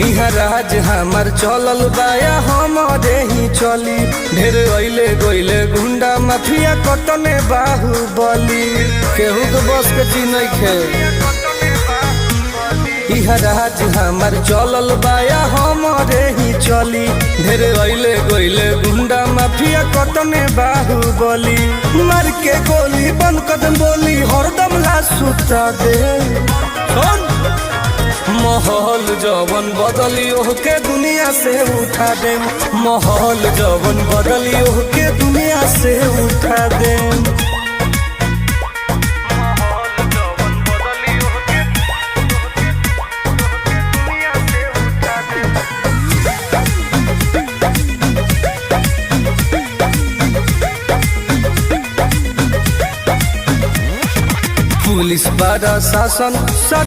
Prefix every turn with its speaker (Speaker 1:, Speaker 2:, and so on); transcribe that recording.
Speaker 1: इहा राज हमार चलल बाया हमारे ही चली। ढेर अइले गइले गुंडा माफिया कतने बाहुबली, केहू के बस के चीज नइखे। इहा राज हमार चलल बाया हमारे ही चली। ढेर अइले गइले गुंडा माफिया कतने बाहुबली, मार के गोली बंद कदम बोली हरदम ला सुता दे। माहौल जवन बदली ओहके दुनिया से उठा दे। माहौल जवन बदली ओहके दुनिया से उठा दे। पुलिस बड़ा शासन